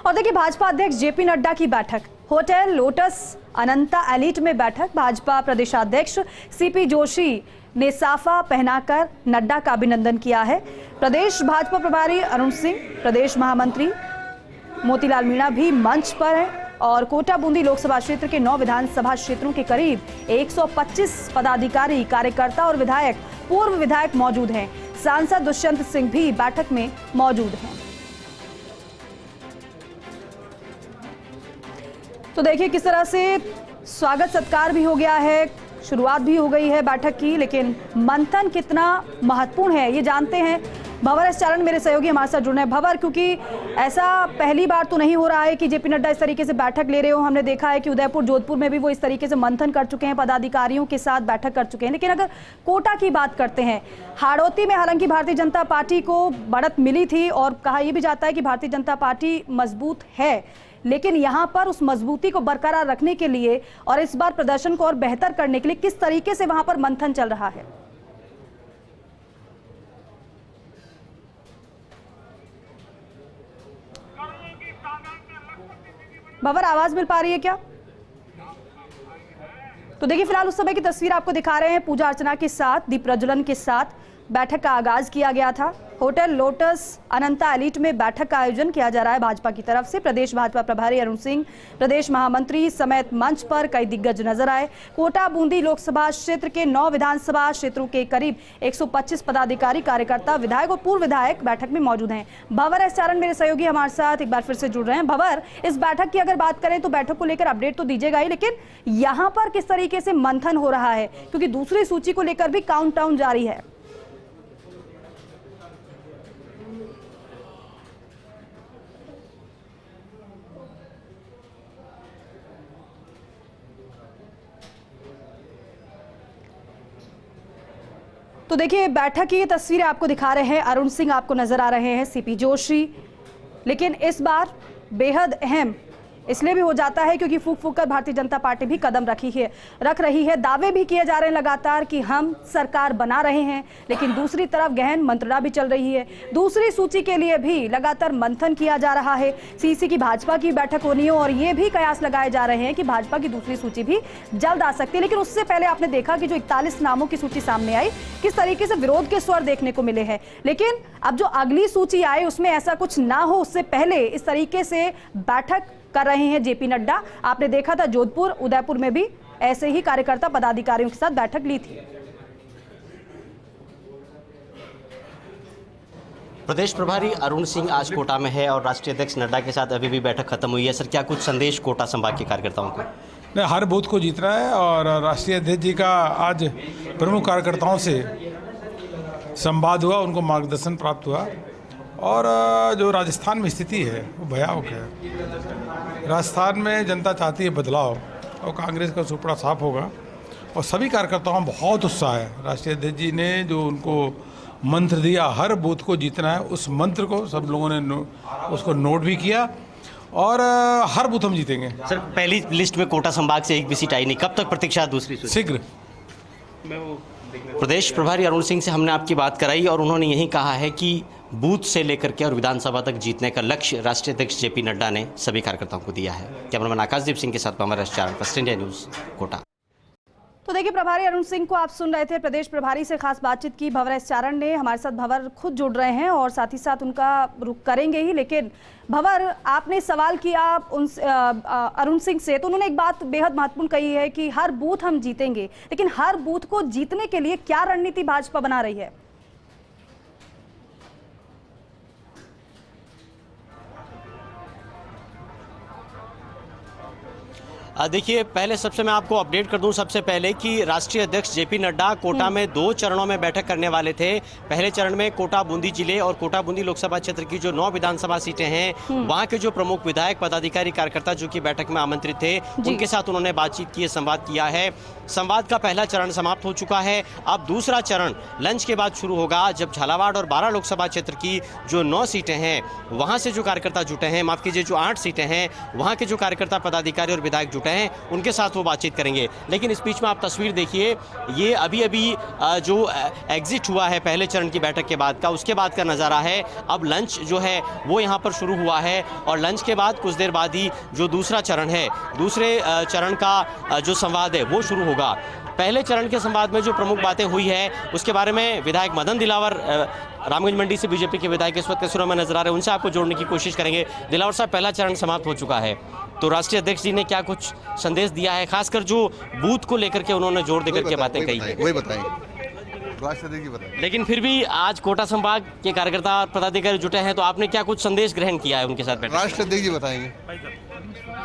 और देखिए भाजपा अध्यक्ष जेपी नड्डा की बैठक, होटल लोटस अनंता एलीट में बैठक। भाजपा प्रदेशाध्यक्ष सीपी जोशी ने साफा पहनाकर नड्डा का अभिनंदन किया है। प्रदेश भाजपा प्रभारी अरुण सिंह, प्रदेश महामंत्री मोतीलाल मीणा भी मंच पर है और कोटा बूंदी लोकसभा क्षेत्र के 9 विधानसभा क्षेत्रों के करीब 125 पदाधिकारी, कार्यकर्ता और विधायक, पूर्व विधायक मौजूद हैं। सांसद दुष्यंत सिंह भी बैठक में मौजूद हैं। तो देखिए किस तरह से स्वागत सत्कार भी हो गया है, शुरुआत भी हो गई है बैठक की, लेकिन मंथन कितना महत्वपूर्ण है ये जानते हैं। भंवर एस चारण मेरे सहयोगी हमारे साथ जुड़ रहे हैं। भंवर, क्योंकि ऐसा पहली बार तो नहीं हो रहा है कि जेपी नड्डा इस तरीके से बैठक ले रहे हो। हमने देखा है कि उदयपुर, जोधपुर में भी वो इस तरीके से मंथन कर चुके हैं, पदाधिकारियों के साथ बैठक कर चुके हैं। लेकिन अगर कोटा की बात करते हैं, हाड़ौती में हालांकि भारतीय जनता पार्टी को बढ़त मिली थी और कहा यह भी जाता है कि भारतीय जनता पार्टी मजबूत है, लेकिन यहां पर उस मजबूती को बरकरार रखने के लिए और इस बार प्रदर्शन को और बेहतर करने के लिए किस तरीके से वहां पर मंथन चल रहा है? भंवर, आवाज मिल पा रही है क्या? तो देखिए फिलहाल उस समय की तस्वीर आपको दिखा रहे हैं। पूजा अर्चना के साथ, दीप प्रज्वलन के साथ बैठक का आगाज किया गया था। होटल लोटस अनंता एलीट में बैठक का आयोजन किया जा रहा है भाजपा की तरफ से। प्रदेश भाजपा प्रभारी अरुण सिंह, प्रदेश महामंत्री समेत मंच पर कई दिग्गज नजर आए। कोटा बूंदी लोकसभा क्षेत्र के 9 विधानसभा क्षेत्रों के करीब 125 पदाधिकारी, कार्यकर्ता, विधायक और पूर्व विधायक बैठक में मौजूद हैं। भंवर एस चारण मेरे सहयोगी हमारे साथ एक बार फिर से जुड़ रहे हैं। भंवर, इस बैठक की अगर बात करें तो बैठक को लेकर अपडेट तो दीजिएगा ही, लेकिन यहाँ पर किस तरीके से मंथन हो रहा है, क्योंकि दूसरी सूची को लेकर भी काउंटडाउन जारी है। तो देखिए बैठक की ये तस्वीरें आपको दिखा रहे हैं। अरुण सिंह आपको नजर आ रहे हैं, सीपी जोशी, लेकिन इस बार बेहद अहम इसलिए भी हो जाता है क्योंकि फूक फूक कर भारतीय जनता पार्टी भी कदम रख रही है। दावे भी किए जा रहे हैं लगातार कि हम सरकार बना रहे हैं, लेकिन दूसरी तरफ गहन मंत्रणा भी चल रही है। दूसरी सूची के लिए भी लगातार मंथन किया जा रहा है। सीसी की भाजपा की बैठक होनी है और ये भी कयास लगाए जा रहे हैं कि भाजपा की दूसरी सूची भी जल्द आ सकती है। लेकिन उससे पहले आपने देखा कि जो 41 नामों की सूची सामने आई, किस तरीके से विरोध के स्वर देखने को मिले हैं। लेकिन अब जो अगली सूची आए उसमें ऐसा कुछ ना हो, उससे पहले इस तरीके से बैठक कर रहे हैं जेपी नड्डा। आपने देखा था जोधपुर, उदयपुर में भी ऐसे ही कार्यकर्ता, पदाधिकारियों के साथ बैठक ली थी। प्रदेश प्रभारी अरुण सिंह आज कोटा में है और राष्ट्रीय अध्यक्ष नड्डा के साथ अभी भी बैठक खत्म हुई है। सर, क्या कुछ संदेश कोटा संभाग के कार्यकर्ताओं को? नहीं, हर बूथ को जीतना है और राष्ट्रीय अध्यक्ष जी का आज प्रमुख कार्यकर्ताओं से संवाद हुआ, उनको मार्गदर्शन प्राप्त हुआ। और जो राजस्थान में स्थिति है वो भयावह है। राजस्थान में जनता चाहती है बदलाव और कांग्रेस का सुपड़ा साफ होगा और सभी कार्यकर्ताओं में बहुत उत्साह है। राष्ट्रीय अध्यक्ष जी ने जो उनको मंत्र दिया, हर बूथ को जीतना है, उस मंत्र को सब लोगों ने उसको नोट भी किया और हर बूथ हम जीतेंगे। सर, पहली लिस्ट में कोटा संभाग से एक भी सीट आई नहीं, कब तक प्रतीक्षा? दूसरी शीघ्र। प्रदेश प्रभारी अरुण सिंह से हमने आपकी बात कराई और उन्होंने यही कहा है कि बूथ से लेकर के और विधानसभा तक जीतने का लक्ष्य राष्ट्रीय अध्यक्ष जेपी नड्डा ने सभी कार्यकर्ताओं को दिया है। कैमरामैन आकाशदीप सिंह के साथ भंवर एस चारण, फर्स्ट इंडिया न्यूज़, कोटा। तो देखिए प्रभारी अरुण सिंह को आप सुन रहे थे। प्रदेश प्रभारी से खास बातचीत की भंवर एस चारण ने। हमारे साथ भंवर खुद जुड़ रहे हैं और साथ ही साथ उनका रुख करेंगे ही। लेकिन भंवर, आपने सवाल किया उनसे, अरुण सिंह से, तो उन्होंने एक बात बेहद महत्वपूर्ण कही है कि हर बूथ हम जीतेंगे, लेकिन हर बूथ को जीतने के लिए क्या रणनीति भाजपा बना रही है? देखिए, पहले सबसे मैं आपको अपडेट कर दूं सबसे पहले कि राष्ट्रीय अध्यक्ष जेपी नड्डा कोटा में 2 चरणों में बैठक करने वाले थे। पहले चरण में कोटा बूंदी जिले और कोटा बूंदी लोकसभा क्षेत्र की जो 9 विधानसभा सीटें हैं, वहां के जो प्रमुख विधायक, पदाधिकारी, कार्यकर्ता जो कि बैठक में आमंत्रित थे, उनके साथ उन्होंने बातचीत की है, संवाद किया है। संवाद का पहला चरण समाप्त हो चुका है। अब दूसरा चरण लंच के बाद शुरू होगा, जब झालावाड़ और 12 लोकसभा क्षेत्र की जो 9 सीटें हैं वहां से जो कार्यकर्ता जुटे हैं, माफ कीजिए जो 8 सीटें हैं, वहां के जो कार्यकर्ता, पदाधिकारी और विधायक जुटे जुटे हैं उनके साथ वो बातचीत करेंगे। लेकिन इस बीच में आप तस्वीर देखिए, ये अभी अभी जो एग्जिट हुआ है पहले चरण की बैठक के बाद का, उसके बाद का नज़ारा है। अब लंच जो है वो यहाँ पर शुरू हुआ है और लंच के बाद कुछ देर बाद ही जो दूसरा चरण है, दूसरे चरण का जो संवाद है वो शुरू होगा। पहले चरण के संवाद में जो प्रमुख बातें हुई है उसके बारे में विधायक मदन दिलावर रामगंज मंडी से बीजेपी के विधायक इस वक्त तस्वीरों में नजर आ रहे हैं, उनसे आपको जोड़ने की कोशिश करेंगे। दिलावर साहब, पहला चरण समाप्त हो चुका है, तो राष्ट्रीय अध्यक्ष जी ने क्या कुछ संदेश दिया है, खासकर जो बूथ को लेकर के उन्होंने जोर देकर के बातें कही है? वही बताएंगे, राष्ट्रीय अध्यक्ष जी बताएंगे। लेकिन फिर भी आज कोटा संभाग के कार्यकर्ता और पदाधिकारी जुटे हैं, तो आपने क्या कुछ संदेश ग्रहण किया है उनके साथ बैठक? राष्ट्रीय अध्यक्ष जी बताएंगे।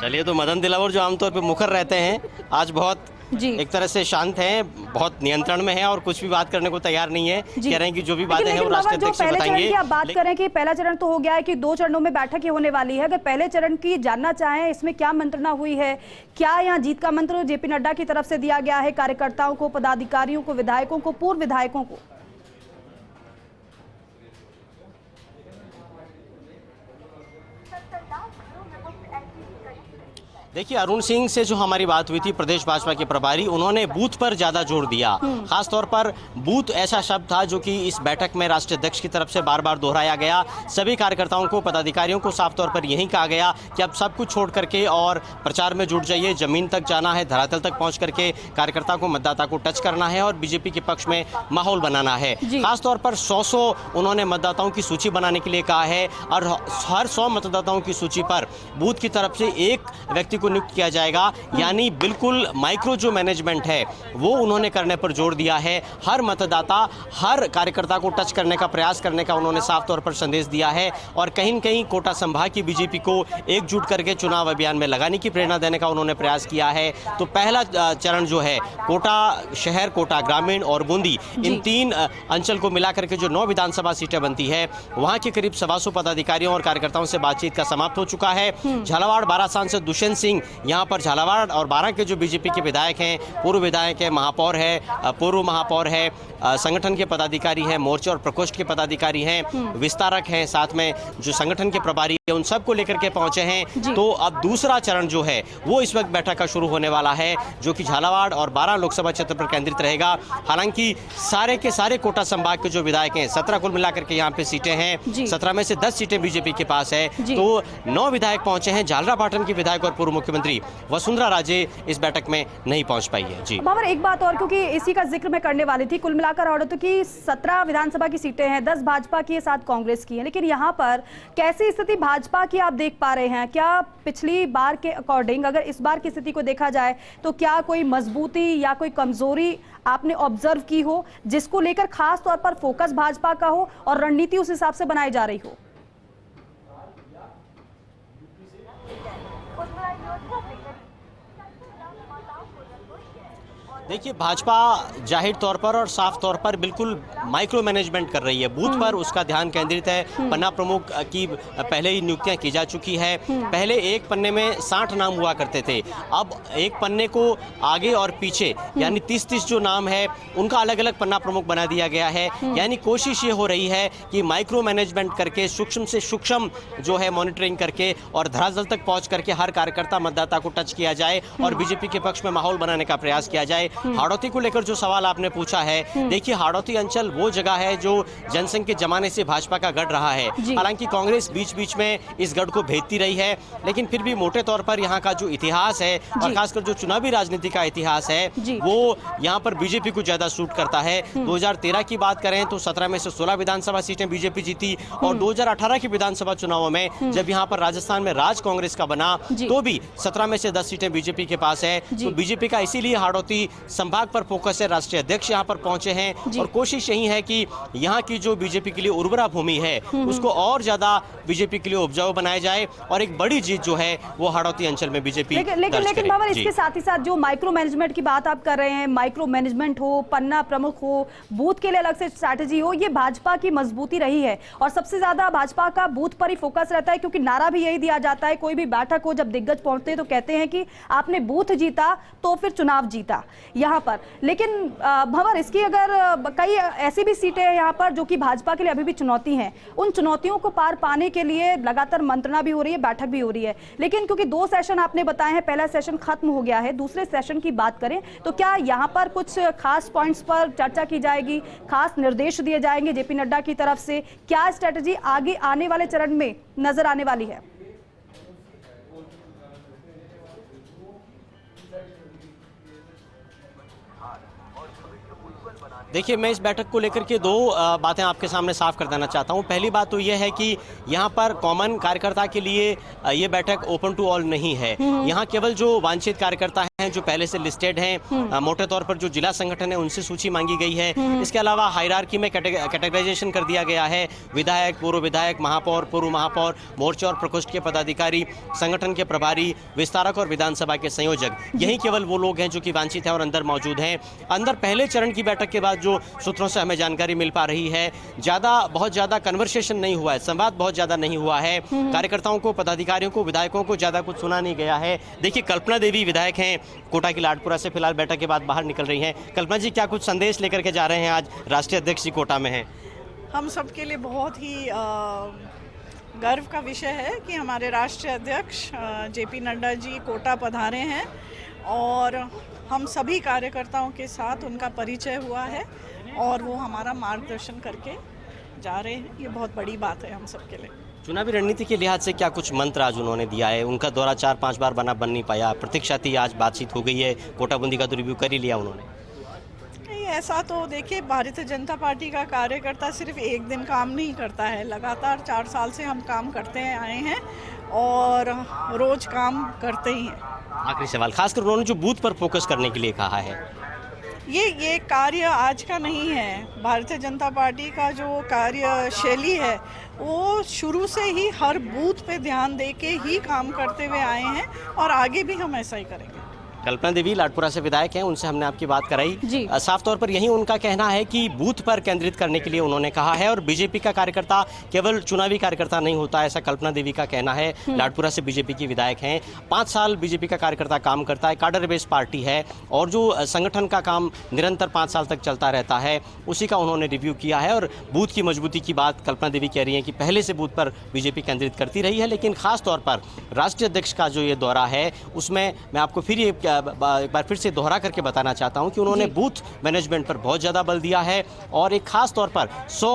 चलिए, तो मदन दिलावर जो आमतौर पर मुखर रहते हैं आज बहुत जी एक तरह से शांत हैं, बहुत नियंत्रण में हैं और कुछ भी बात करने को तैयार नहीं है। कह रहे हैं कि जो भी बातें हैं वो राष्ट्रीय अध्यक्ष से बताएंगे। आप बात करें कि पहला चरण तो हो गया है कि 2 चरणों में बैठक ही होने वाली है, अगर पहले चरण की जानना चाहें इसमें क्या मंत्रणा हुई है, क्या यहाँ जीत का मंत्र जेपी नड्डा की तरफ से दिया गया है कार्यकर्ताओं को, पदाधिकारियों को, विधायकों को, पूर्व विधायकों को? देखिए, अरुण सिंह से जो हमारी बात हुई थी, प्रदेश भाजपा के प्रभारी, उन्होंने बूथ पर ज्यादा जोर दिया। खास तौर पर बूथ ऐसा शब्द था जो कि इस बैठक में राष्ट्रीय अध्यक्ष की तरफ से बार बार दोहराया गया। सभी कार्यकर्ताओं को, पदाधिकारियों को साफ तौर पर यही कहा गया कि अब सब कुछ छोड़ करके और प्रचार में जुट जाइए, जमीन तक जाना है, धरातल तक पहुंच करके कार्यकर्ता को, मतदाता को टच करना है और बीजेपी के पक्ष में माहौल बनाना है। खास तौर पर 100 उन्होंने मतदाताओं की सूची बनाने के लिए कहा है और हर 100 मतदाताओं की सूची पर बूथ की तरफ से एक व्यक्ति को नियुक्त किया जाएगा, यानी बिल्कुल माइक्रो जो मैनेजमेंट है वो उन्होंने करने पर जोर दिया है। हर मतदाता, हर कार्यकर्ता को टच करने का प्रयास करने का उन्होंने साफ तौर पर संदेश दिया है और कहीं न कहीं कोटा संभाग की बीजेपी को एकजुट करके चुनाव अभियान में लगाने की प्रेरणा देने का उन्होंने प्रयास किया है। तो पहला चरण जो है कोटा शहर, कोटा ग्रामीण और बूंदी, इन 3 अंचल को मिलाकर के जो 9 विधानसभा सीटें बनती है, वहां के करीब 125 पदाधिकारियों और कार्यकर्ताओं से बातचीत का समाप्त हो चुका है। झालावाड़ बारां सांसद दुष्यंत सिंह यहाँ पर झालावाड़ और बारां के जो बीजेपी के विधायक हैं, पूर्व विधायक है, महापौर है, पूर्व महापौर है, संगठन के पदाधिकारी हैं, मोर्चा और प्रकोष्ठ के पदाधिकारी हैं, विस्तारक हैं, साथ में जो संगठन के प्रभारी हैं, उन सबको लेकर के पहुंचे हैं। तो अब दूसरा चरण जो है वो इस वक्त बैठक का शुरू होने वाला है, जो कि झालावाड़ और बारां लोकसभा क्षेत्र पर केंद्रित रहेगा। हालांकि सारे के सारे कोटा संभाग के जो विधायक हैं, 17 कुल मिलाकर के यहाँ पे सीटें हैं, 17 में से 10 सीटें बीजेपी के पास है, तो 9 विधायक पहुंचे हैं। झालरापाटन की विधायक और पूर्व मुख्यमंत्री वसुंधरा राजे इस बैठक में नहीं पहुंच पाई है। जी बाबर, एक बात और, क्योंकि इसी का जिक्र मैं करने वाली थी, कुल मिलाकर औरतों की 17 विधानसभा की सीटें हैं, 10 भाजपा की, 7 कांग्रेस की हैं, लेकिन यहाँ पर कैसी स्थिति भाजपा की आप देख पा रहे हैं? क्या पिछली बार के अकॉर्डिंग अगर इस बार की स्थिति को देखा जाए तो क्या कोई मजबूती या कोई कमजोरी आपने ऑब्जर्व की हो, जिसको लेकर खास तौर पर फोकस भाजपा का हो और रणनीति उस हिसाब से बनाई जा रही हो? देखिए, भाजपा जाहिर तौर पर और साफ तौर पर बिल्कुल माइक्रो मैनेजमेंट कर रही है। बूथ पर उसका ध्यान केंद्रित है। पन्ना प्रमुख की पहले ही नियुक्तियां की जा चुकी है। पहले एक पन्ने में 60 नाम हुआ करते थे, अब एक पन्ने को आगे और पीछे यानी 30-30 जो नाम है उनका अलग अलग पन्ना प्रमुख बना दिया गया है। यानी कोशिश ये हो रही है कि माइक्रो मैनेजमेंट करके, सूक्ष्म से सूक्ष्म जो है मॉनिटरिंग करके और धरातल तक पहुंच करके हर कार्यकर्ता, मतदाता को टच किया जाए और बीजेपी के पक्ष में माहौल बनाने का प्रयास किया जाए। हाड़ौती को लेकर जो सवाल आपने पूछा है, देखिए हाड़ौती अंचल वो जगह है जो जनसंघ के जमाने से भाजपा का गढ़ रहा है। हालांकि कांग्रेस बीच बीच में इस गढ़ को भेजती रही है, लेकिन फिर भी मोटे तौर पर यहाँ का जो इतिहास है और खासकर जो चुनावी राजनीति का इतिहास है वो यहाँ पर बीजेपी को ज्यादा सूट करता है। 2013 की बात करें तो 17 में से 16 विधानसभा सीटें बीजेपी जीती और 2018 के विधानसभा चुनावों में जब यहाँ पर राजस्थान में राज कांग्रेस का बना तो भी 17 में से 10 सीटें बीजेपी के पास है। तो बीजेपी का इसीलिए हाड़ौती संभाग पर फोकस है। राष्ट्रीय अध्यक्ष यहाँ पर पहुंचे हैं और कोशिश यही है कि यहाँ की जो बीजेपी के लिए उर्वरा भूमि है उसको और ज्यादा बीजेपी के लिए उपजाऊ बनाया जाए और एक बड़ी जीत जो है वो हाड़ौती अंचल में बीजेपी लेकिन बाबर, इसके साथ ही साथ जो माइक्रो मैनेजमेंट की बात आप कर रहे हैं, माइक्रो मैनेजमेंट हो, पन्ना प्रमुख हो, बूथ के लिए अलग से स्ट्रैटेजी हो, ये भाजपा की मजबूती रही है और सबसे ज्यादा भाजपा का बूथ पर ही फोकस रहता है, क्योंकि नारा भी यही दिया जाता है, कोई भी बैठक हो जब दिग्गज पहुंचते हैं तो कहते हैं कि आपने बूथ जीता तो फिर चुनाव जीता। यहाँ पर। लेकिन भंवर, इसकी अगर कई ऐसी भी सीटें हैं यहाँ पर जो कि भाजपा के लिए अभी भी चुनौती हैं, उन चुनौतियों को पार पाने के लिए लगातार मंत्रणा भी हो रही है, बैठक भी हो रही है। लेकिन क्योंकि 2 सेशन आपने बताए हैं, पहला सेशन खत्म हो गया है, दूसरे सेशन की बात करें तो क्या यहाँ पर कुछ खास पॉइंट्स पर चर्चा की जाएगी, खास निर्देश दिए जाएंगे जेपी नड्डा की तरफ से? क्या स्ट्रेटजी आगे आने वाले चरण में नजर आने वाली है? देखिए, मैं इस बैठक को लेकर के 2 बातें आपके सामने साफ कर देना चाहता हूं। पहली बात तो यह है कि यहाँ पर कॉमन कार्यकर्ता के लिए ये बैठक ओपन टू ऑल नहीं है। यहाँ केवल जो वांछित कार्यकर्ता हैं, जो पहले से लिस्टेड हैं, मोटे तौर पर जो जिला संगठन है उनसे सूची मांगी गई है। इसके अलावा हायरार्की में कैटेगराइजेशन कर दिया गया है। विधायक, पूर्व विधायक, महापौर, पूर्व महापौर, मोर्चे और प्रकोष्ठ के पदाधिकारी, संगठन के प्रभारी, विस्तारक और विधानसभा के संयोजक, यही केवल वो लोग हैं जो कि वांछित हैं और अंदर मौजूद हैं। अंदर पहले चरण की बैठक के बाद जो सूत्रों से हमें जानकारी मिल पा रही है, बहुत ज्यादा कन्वर्सेशन नहीं हुआ है, संवाद बहुत ज्यादा नहीं हुआ है। कार्यकर्ताओं को, पदाधिकारियों को, विधायकों को ज्यादा कुछ सुना नहीं गया है। देखिए, कल्पना देवी विधायक हैं, कोटा की लाडपुरा से फिलहाल बैठक के बाद बाहर निकल रही हैं। कल्पना जी, क्या कुछ संदेश लेकर के जा रहे हैं? आज राष्ट्रीय अध्यक्ष जी कोटा में हैं। हम सबके लिए बहुत ही गर्व का विषय है कि हमारे राष्ट्रीय अध्यक्ष जेपी नड्डा जी कोटा पधारे हैं और हम सभी कार्यकर्ताओं के साथ उनका परिचय हुआ है और वो हमारा मार्गदर्शन करके जा रहे हैं। ये बहुत बड़ी बात है हम सबके लिए। चुनावी रणनीति के लिहाज से क्या कुछ मंत्र आज उन्होंने दिया है? उनका दौरा 4-5 बार बन नहीं पाया, प्रतीक्षा थी, आज बातचीत हो गई है, कोटा बूंदी का तो रिव्यू कर ही लिया उन्होंने। नहीं, ऐसा तो देखिए, भारतीय जनता पार्टी का कार्यकर्ता सिर्फ एक दिन काम नहीं करता है, लगातार 4 साल से हम काम करते आए हैं और रोज काम करते ही हैं। आखिरी सवाल, खासकर उन्होंने जो बूथ पर फोकस करने के लिए कहा है, ये कार्य आज का नहीं है। भारतीय जनता पार्टी का जो कार्यशैली है वो शुरू से ही हर बूथ पे ध्यान देके ही काम करते हुए आए हैं और आगे भी हम ऐसा ही करेंगे। कल्पना देवी लाडपुरा से विधायक हैं, उनसे हमने आपकी बात कराई। साफ तौर पर यही उनका कहना है कि बूथ पर केंद्रित करने के लिए उन्होंने कहा है और बीजेपी का कार्यकर्ता केवल चुनावी कार्यकर्ता नहीं होता, ऐसा कल्पना देवी का कहना है। लाडपुरा से बीजेपी की विधायक हैं, 5 साल बीजेपी का कार्यकर्ता काम करता है, काडर बेस पार्टी है और जो संगठन का काम निरंतर 5 साल तक चलता रहता है, उसी का उन्होंने रिव्यू किया है। और बूथ की मजबूती की बात कल्पना देवी कह रही है कि पहले से बूथ पर बीजेपी केंद्रित करती रही है, लेकिन खास तौर पर राष्ट्रीय अध्यक्ष का जो ये दौरा है उसमें मैं आपको फिर एक बार फिर से दोहरा करके बताना चाहता हूं कि उन्होंने बूथ मैनेजमेंट पर बहुत ज़्यादा बल दिया है और एक खास तौर पर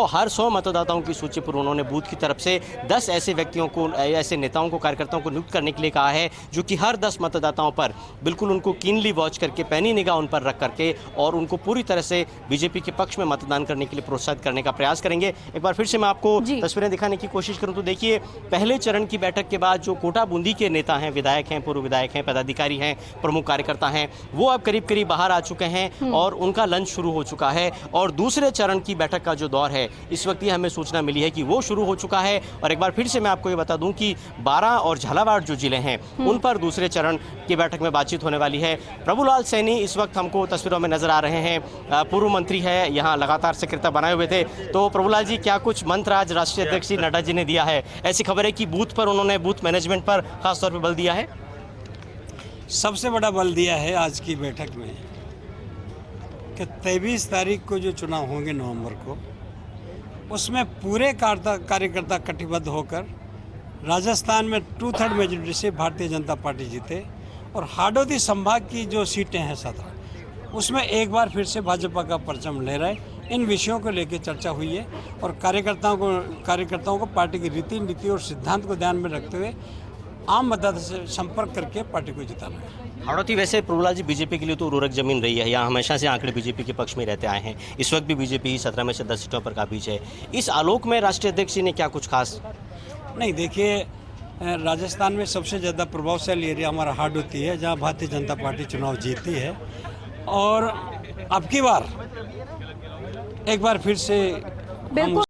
हर 100 मतदाताओं की सूची पर उन्होंने बूथ की तरफ से 10 ऐसे व्यक्तियों को, ऐसे नेताओं को, कार्यकर्ताओं को नियुक्त करने के लिए कहा है जो कि हर 10 मतदाताओं पर बिल्कुल उनको कीनली वॉच करके, पैनी निगाह उन पर रख करके और उनको पूरी तरह से बीजेपी के पक्ष में मतदान करने के लिए प्रोत्साहित करने का प्रयास करेंगे। एक बार फिर से मैं आपको तस्वीरें दिखाने की कोशिश करूं तो देखिए, पहले चरण की बैठक के बाद जो कोटा बूंदी के नेता हैं, विधायक हैं, पूर्व विधायक हैं, पदाधिकारी हैं, प्रमुख कार्यकर्ता हैं, वो अब करीब करीब बाहर आ चुके हैं और उनका लंच शुरू हो चुका है। और दूसरे चरण की बैठक का जो दौर है, इस वक्त ये हमें सूचना मिली है कि वो शुरू हो चुका है। और एक बार फिर से मैं आपको ये बता दूं कि 12 और झालावाड़ जो जिले हैं उन पर दूसरे चरण की बैठक में बातचीत होने वाली है। प्रभुलाल सैनी इस वक्त हमको तस्वीरों में नजर आ रहे हैं, पूर्व मंत्री है, यहाँ लगातार सक्रियता बनाए हुए थे। तो प्रभुलाल जी, क्या कुछ मंत्र आज राष्ट्रीय अध्यक्ष जी नड्डा जी ने दिया है? ऐसी खबर है कि बूथ पर उन्होंने बूथ मैनेजमेंट पर खासतौर पर बल दिया है। सबसे बड़ा बल दिया है आज की बैठक में कि 23 तारीख को जो चुनाव होंगे नवंबर को, उसमें पूरे कार्यकर्ता कटिबद्ध होकर राजस्थान में 2/3 मेजोरिटी से भारतीय जनता पार्टी जीते और हाडोती संभाग की जो सीटें हैं 17, उसमें एक बार फिर से भाजपा का परचम लहराए। इन विषयों को लेकर चर्चा हुई है और कार्यकर्ताओं को पार्टी की रीति नीति और सिद्धांत को ध्यान में रखते हुए आम मतदाता से संपर्क करके पार्टी को जिताना है। हाड़ौती वैसे प्रभुलाल जी बीजेपी के लिए तो उर्वरक जमीन रही है, यहाँ हमेशा से आंकड़े बीजेपी के पक्ष में रहते आए हैं। इस वक्त भी बीजेपी 17 में से 10 सीटों पर काबिज है। इस आलोक में राष्ट्रीय अध्यक्ष जी ने क्या कुछ खास? नहीं, देखिए, राजस्थान में सबसे ज़्यादा प्रभावशाली एरिया हमारा हाडौती है, जहाँ भारतीय जनता पार्टी चुनाव जीती है और अब की बार एक बार फिर से